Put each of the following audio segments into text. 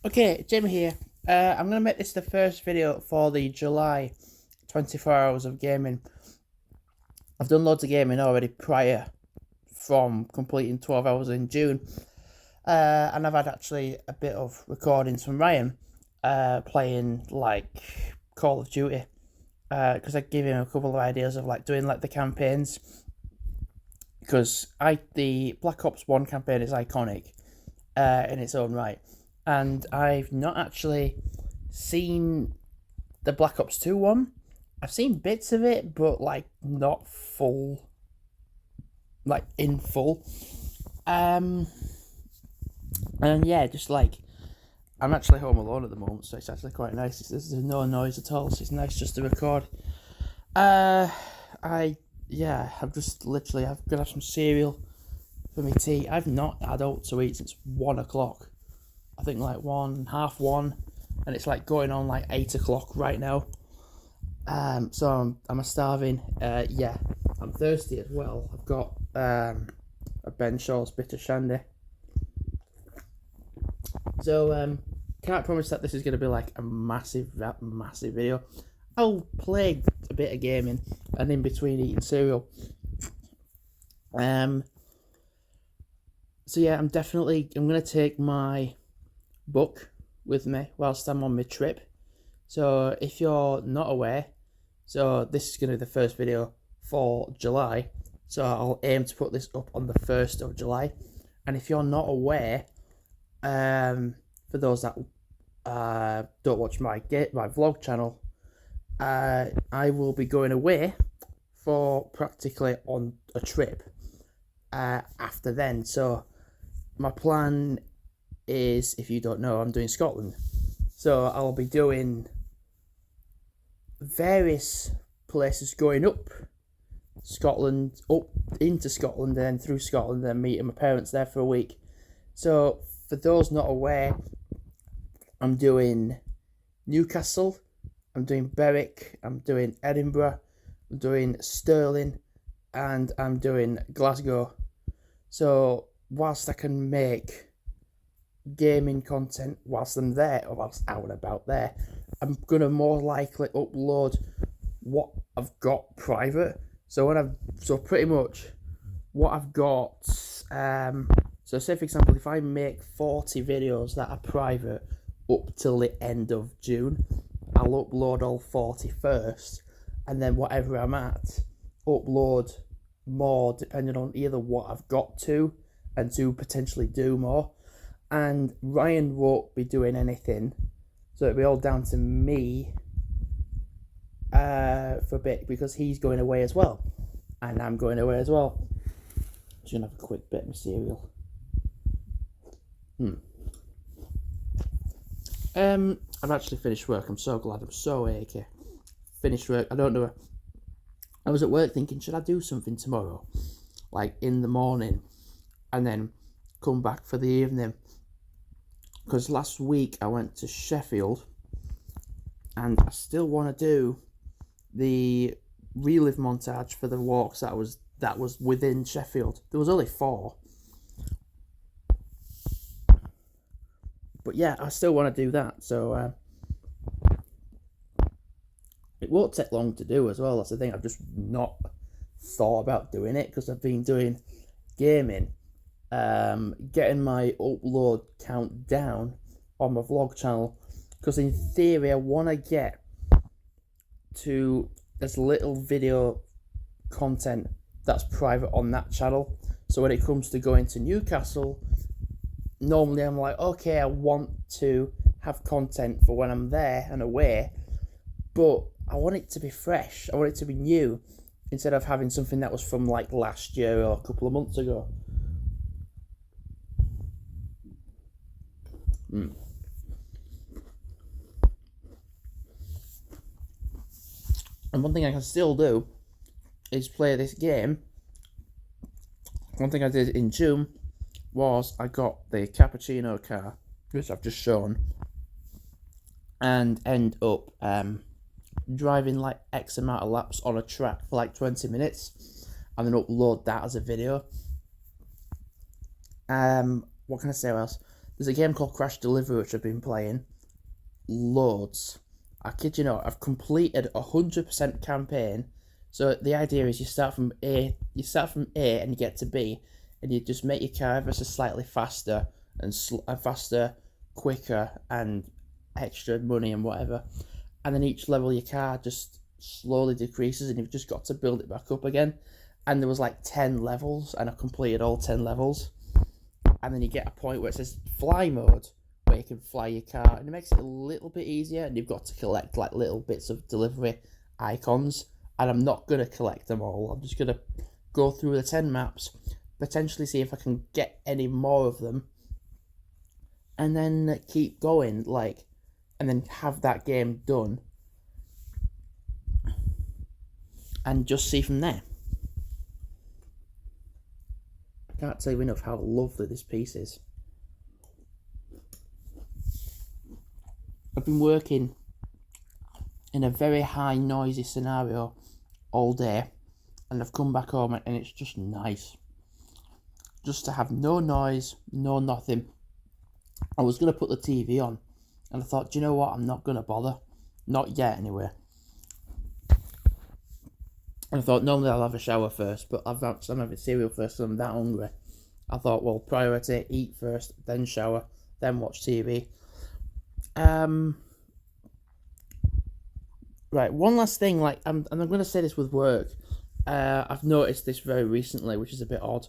Okay, Jim here. I'm going to make this the first video for the July 24 hours of gaming. I've done loads of gaming already prior from completing 12 hours in June. And I've had actually a bit of recordings from Ryan playing like Call of Duty. Because I gave him a couple of ideas of like doing like the campaigns. Because the Black Ops 1 campaign is iconic in its own right. And I've not actually seen the Black Ops 2 one. I've seen bits of it, but like not full, like in full. And yeah, just like I'm actually home alone at the moment, so it's actually quite nice. There's no noise at all, so it's nice just to record. I'm just literally I've got to have some cereal for my tea. I've not had out to eat since 1 o'clock. I think like half one, and it's like going on like 8 o'clock right now. So I'm starving. Yeah, I'm thirsty as well. I've got a Ben Shaw's bitter shandy. So can't promise that this is going to be like a massive video. I'll play a bit of gaming and in between eating cereal. So yeah, I'm gonna take my book with me whilst I'm on my trip. So if you're not aware, so this is gonna be the first video for July. So I'll aim to put this up on the 1st of July. And if you're not aware, for those that don't watch my vlog channel, I will be going away for practically on a trip after then. So my plan is, if you don't know, I'm doing Scotland. So I'll be doing various places going up Scotland, up into Scotland, and then through Scotland, and meeting my parents there for a week. So for those not aware, I'm doing Newcastle, I'm doing Berwick, I'm doing Edinburgh, I'm doing Stirling, and I'm doing Glasgow. So whilst I can make gaming content whilst I'm there, or whilst out and about there, I'm gonna more likely upload what I've got private. So pretty much what I've got. So say for example, if I make 40 videos that are private up till the end of June, I'll upload all 40 first, and then whatever I'm at, upload more depending on either what I've got to, and to potentially do more. And Ryan won't be doing anything, so it'll be all down to me for a bit, because he's going away as well, and I'm going away as well. Just gonna have a quick bit of cereal. I've actually finished work. I'm so glad. I'm so achy. Finished work. I don't know. I was at work thinking, should I do something tomorrow, like in the morning, and then come back for the evening? Because last week I went to Sheffield, and I still want to do the relive montage for the walks that was within Sheffield. There was only 4, but yeah, I still want to do that. So it won't take long to do as well. That's the thing. I've just not thought about doing it because I've been doing gaming. Getting my upload count down on my vlog channel, because in theory I want to get to as little video content that's private on that channel. So when it comes to going to Newcastle, normally I'm like, okay, I want to have content for when I'm there and away, but I want it to be fresh. I want it to be new, instead of having something that was from like last year or a couple of months ago. And one thing I can still do is play this game. One thing I did in June was I got the cappuccino car, which I've just shown, and end up driving like X amount of laps on a track for like 20 minutes, and then upload that as a video. What can I say else? there's a game called Crash Delivery which I've been playing loads. I kid you not, I've completed 100% campaign. So the idea is you start from A and you get to B, and you just make your car ever so slightly faster and faster, quicker, and extra money and whatever. And then each level your car just slowly decreases, and you've just got to build it back up again. And there was like 10 levels, and I completed all 10 levels. And then you get a point where it says fly mode, where you can fly your car, and it makes it a little bit easier, and you've got to collect like little bits of delivery icons, and I'm not going to collect them all. I'm just going to go through the 10 maps, potentially see if I can get any more of them, and then keep going, like, and then have that game done, and just see from there. I can't tell you enough how lovely this piece is. I've been working in a very high noisy scenario all day, and I've come back home and it's just nice just to have no noise, no nothing. I was going to put the TV on, and I thought, do you know what, I'm not going to bother, not yet anyway. And I thought normally I'll have a shower first, but I'm having cereal first, so I'm that hungry. I thought, well, priority, eat first, then shower, then watch TV. Right, one last thing, like, and I'm going to say this with work. I've noticed this very recently, which is a bit odd.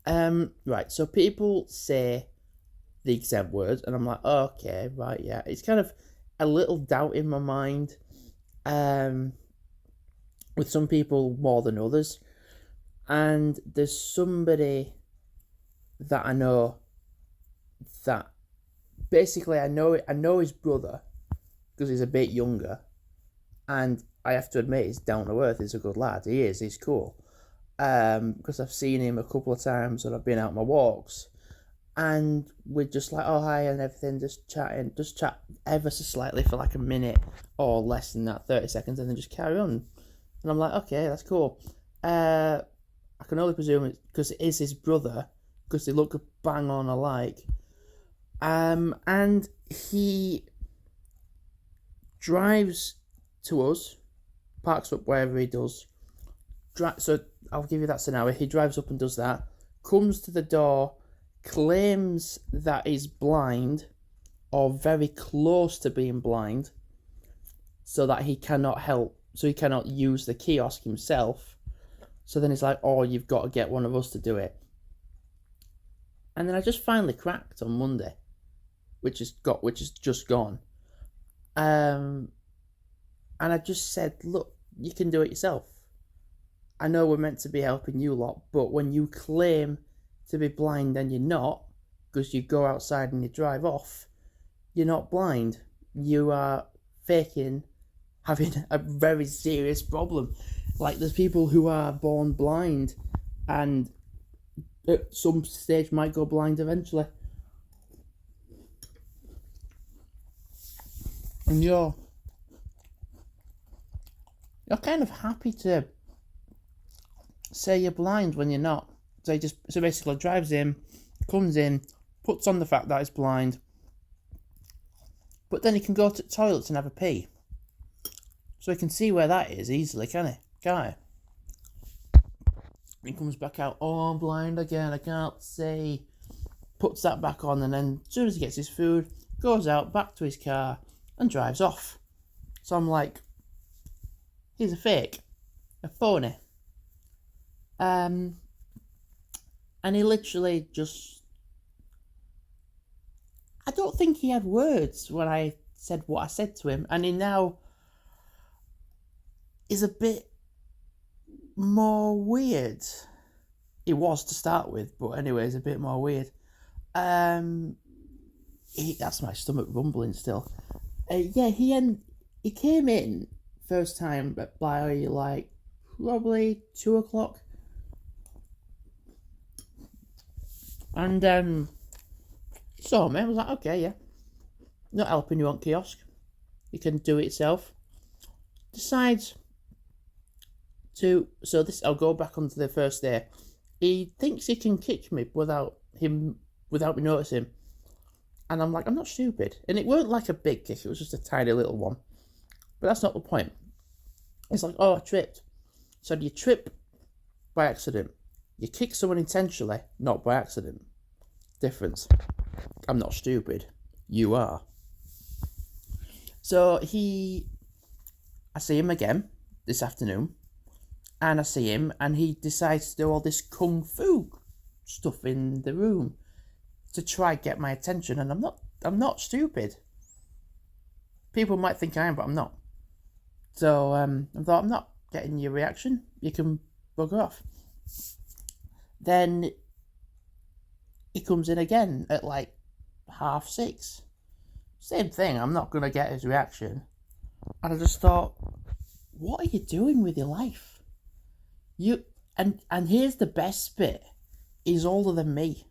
Right, so people say the exempt word, and I'm like, oh, okay, right, yeah. It's kind of a little doubt in my mind, with some people more than others. And there's somebody that I know that basically I know his brother because he's a bit younger, and I have to admit he's down to earth. He's a good lad. He's cool. Because I've seen him a couple of times when I've been out on my walks, and we're just like, oh, hi, and everything, just chat ever so slightly for like a minute or less than that, 30 seconds, and then just carry on. And I'm like, okay, that's cool. I can only presume it's because it is his brother, because they look bang on alike. And he drives to us, parks up wherever he does. So I'll give you that scenario. He drives up and does that, comes to the door, claims that he's blind or very close to being blind, so that he cannot use the kiosk himself. So then he's like, oh, you've got to get one of us to do it. And then I just finally cracked on Monday, which is just gone. And I just said, look, you can do it yourself. I know we're meant to be helping you lot, but when you claim to be blind and you're not, because you go outside and you drive off, you're not blind. You are faking having a very serious problem. Like, there's people who are born blind and at some stage might go blind eventually. And you're kind of happy to say you're blind when you're not. So basically drives in, comes in, puts on the fact that he's blind, but then he can go to the toilets and have a pee. So he can see where that is easily, can't he? He comes back out, oh, I'm blind again, I can't see. Puts that back on, and then as soon as he gets his food, goes out, back to his car, and drives off. So I'm like, he's a fake. A phony. And he literally just... I don't think he had words when I said what I said to him, and he now is a bit more weird. It was to start with, but anyways, a bit more weird. That's my stomach rumbling still. He came in first time by like probably 2 o'clock, and saw me. I was like, okay, yeah, not helping you on kiosk. You can do it yourself. Decides to, I'll go back onto the first day. He thinks he can kick me without me noticing. And I'm like, I'm not stupid. And it weren't like a big kick, it was just a tiny little one. But that's not the point. It's like, oh, I tripped. So you trip by accident. You kick someone intentionally, not by accident. Difference. I'm not stupid. You are. So I see him again this afternoon. And I see him, and he decides to do all this kung fu stuff in the room to try get my attention. And I'm not stupid. People might think I am, but I'm not. So I thought, I'm not getting your reaction. You can bugger off. Then he comes in again at like 6:30. Same thing. I'm not gonna get his reaction. And I just thought, what are you doing with your life? And here's the best bit. He's older than me.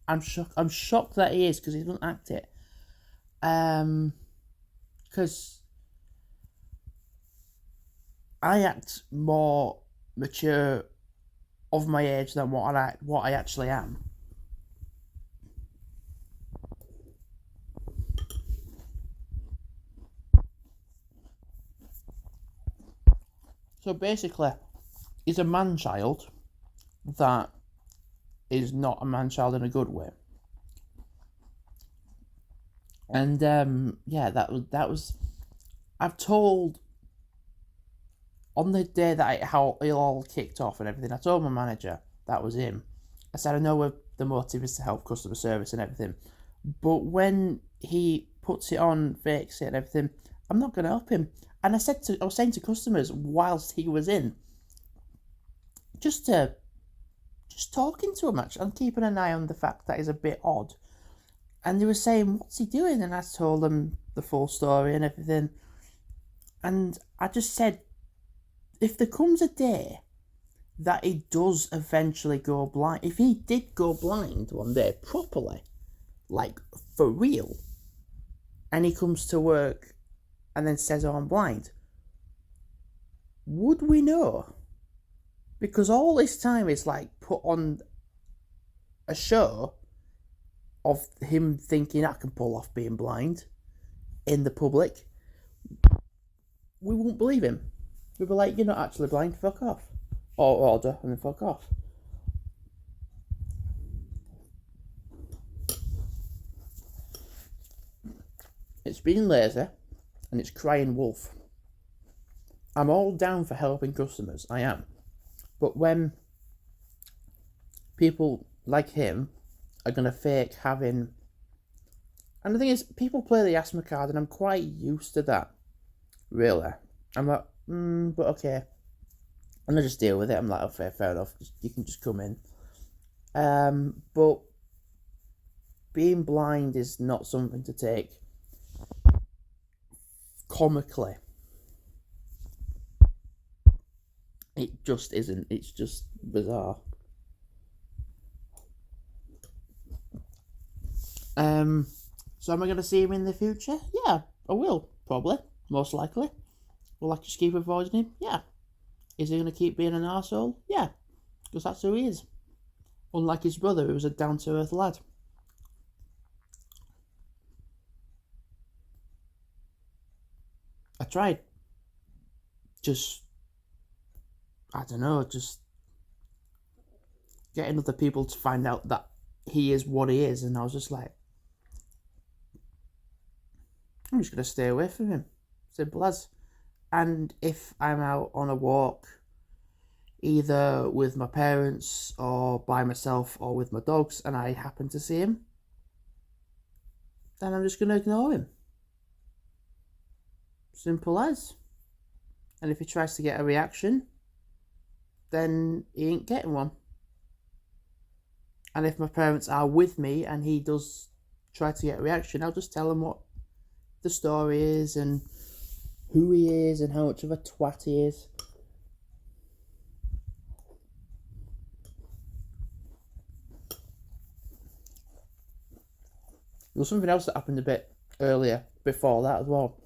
I'm shocked that he is, because he doesn't act it. Because I act more mature of my age than what I actually am. So basically, he's a man-child that is not a man-child in a good way. And that was I've told, on the day that how it all kicked off and everything, I told my manager that was him. I said, I know the motive is to help customer service and everything, but when he puts it on, fakes it and everything, I'm not going to help him. And I was saying to customers whilst he was in, just talking to him actually, and keeping an eye on the fact that he's a bit odd. And they were saying, what's he doing? And I told them the full story and everything. And I just said, if there comes a day that he does eventually go blind, if he did go blind one day properly, like for real, and he comes to work and then says, oh, I'm blind, would we know? Because all this time is like put on a show of him thinking I can pull off being blind in the public. We won't believe him. We'd be like, you're not actually blind, fuck off. Or order, and then fuck off. It's being lazy, and it's crying wolf. I'm all down for helping customers, I am. But when people like him are going to fake having... And the thing is, people play the asthma card, and I'm quite used to that, really. I'm like, but okay. And I just deal with it. I'm like, okay, fair enough. You can just come in. But being blind is not something to take comically. It just isn't. It's just bizarre. So am I going to see him in the future? Yeah, I will, probably. Most likely. Will I just keep avoiding him? Yeah. Is he going to keep being an arsehole? Yeah. Because that's who he is. Unlike his brother, who was a down-to-earth lad. I tried. I don't know, just getting other people to find out that he is what he is, and I was just like, I'm just going to stay away from him. Simple as. And if I'm out on a walk, either with my parents or by myself or with my dogs, and I happen to see him, then I'm just going to ignore him. Simple as. And if he tries to get a reaction, then he ain't getting one. And if my parents are with me and he does try to get a reaction, I'll just tell him what the story is and who he is and how much of a twat he is. There was something else that happened a bit earlier before that as well.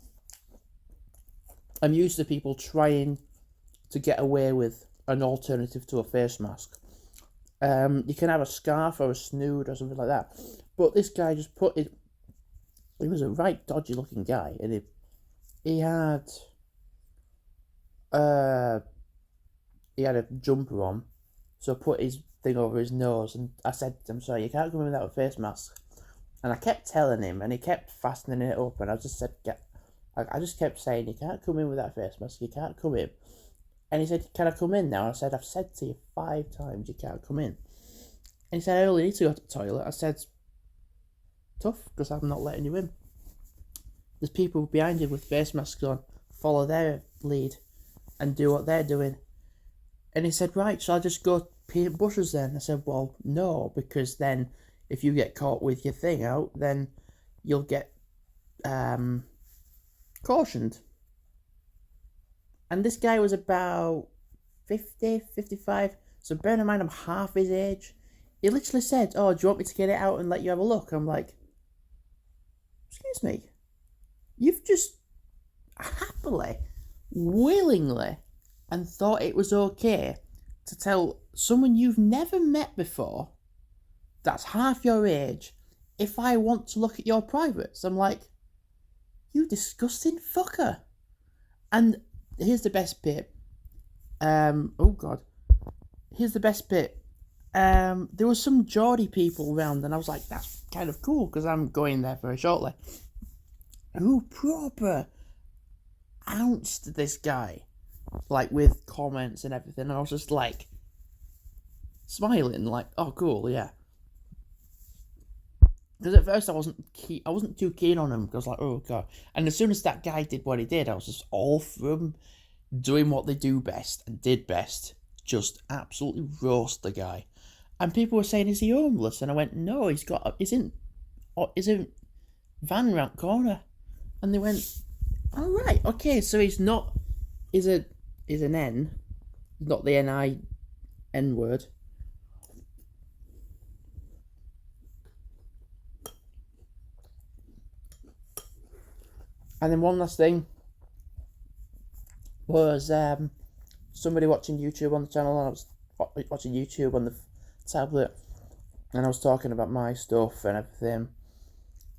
I'm used to people trying to get away with an alternative to a face mask. You can have a scarf or a snood or something like that. But this guy just put it. He was a right dodgy looking guy, and he had uh he had a jumper on, so put his thing over his nose, and I said, "I'm sorry, you can't come in without a face mask." And I kept telling him, and he kept fastening it up, and I just said, I just kept saying, "You can't come in without a face mask. You can't come in." And he said, "Can I come in now?" I said, "I've said to you 5 times you can't come in." And he said, "I only need to go to the toilet." I said, "Tough, because I'm not letting you in. There's people behind you with face masks on. Follow their lead and do what they're doing." And he said, "Right, so I'll just go paint bushes then?" I said, "Well, no, because then if you get caught with your thing out, then you'll get cautioned." And this guy was about 50, 55. So bear in mind, I'm half his age. He literally said, "Oh, do you want me to get it out and let you have a look?" I'm like, "Excuse me. You've just happily, willingly, and thought it was okay to tell someone you've never met before, that's half your age, if I want to look at your privates." I'm like, "You disgusting fucker." And here's the best bit. Oh God. Here's the best bit. There was some Geordie people around, and I was like, that's kind of cool, because I'm going there very shortly, who proper ounced this guy, like, with comments and everything, and I was just like, smiling, like, oh, cool, yeah. Because at first I wasn't too keen on him, because like, oh God. And as soon as that guy did what he did, I was just all for him doing what they do best and did best, just absolutely roast the guy. And people were saying, "Is he homeless?" And I went, "No, he's in van round corner." And they went, "All right, okay, so he's not, is an N, not the N word." And then one last thing was somebody watching YouTube on the channel, and I was watching YouTube on the tablet, and I was talking about my stuff and everything.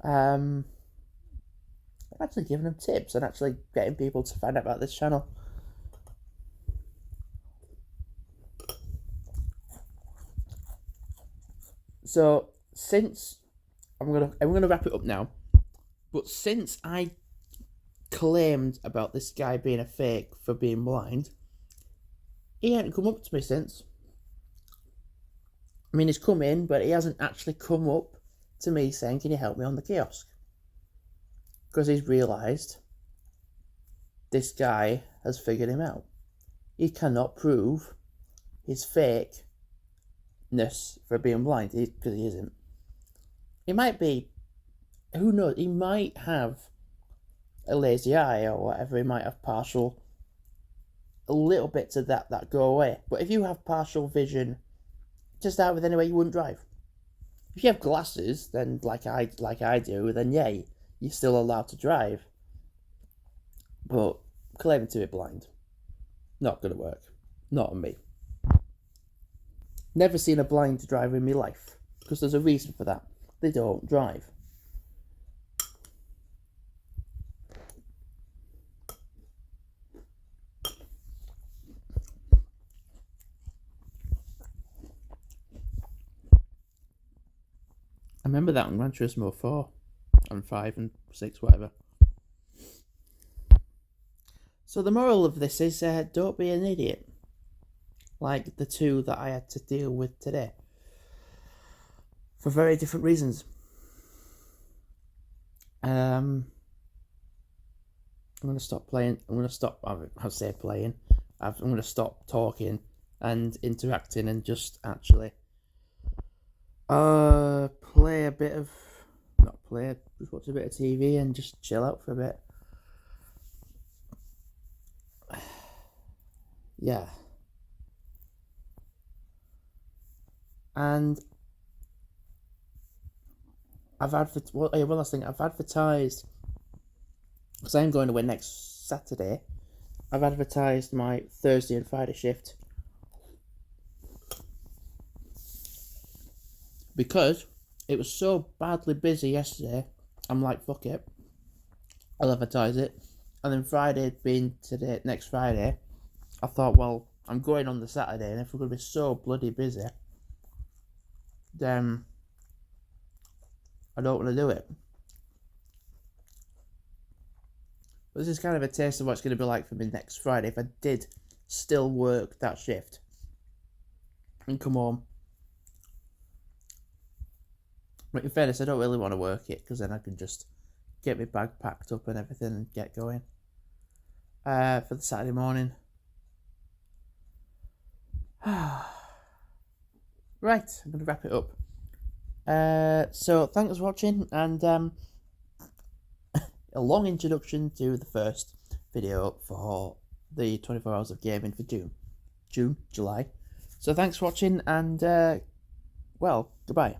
I'm actually giving them tips and actually getting people to find out about this channel. So since I'm gonna wrap it up now, but since I claimed about this guy being a fake for being blind, he ain't come up to me since. I mean, he's come in, but he hasn't actually come up to me saying, "Can you help me on the kiosk?" Because he's realised this guy has figured him out. He cannot prove his fakeness for being blind, because he isn't. He might be, who knows, he might have a lazy eye or whatever, he might have partial, a little bits of that go away. But if you have partial vision, to start with anyway, you wouldn't drive. If you have glasses, then like I do, then yeah, you're still allowed to drive. But claiming to be blind, not gonna work. Not on me. Never seen a blind driver in my life, because there's a reason for that. They don't drive. I remember that on Gran Turismo 4 and 5 and 6, whatever. So the moral of this is, don't be an idiot, like the two that I had to deal with today, for very different reasons. I'm going to stop playing. I'm going to stop, I say playing, I'm going to stop talking and interacting and just actually play a bit of, not play, just watch a bit of TV and just chill out for a bit. Yeah. And one last thing, I've advertised, because I'm going away next Saturday, I've advertised my Thursday and Friday shift. because it was so badly busy yesterday. I'm like, fuck it, I'll advertise it. And then Friday being today, next Friday, I thought, well, I'm going on the Saturday, and if we're going to be so bloody busy, then I don't want to do it. But this is kind of a taste of what it's going to be like for me next Friday if I did still work that shift and come home. But in fairness, I don't really want to work it, because then I can just get my bag packed up and everything and get going for the Saturday morning. Right, I'm going to wrap it up. So thanks for watching, and a long introduction to the first video for the 24 hours of gaming for July. So thanks for watching, and well, goodbye.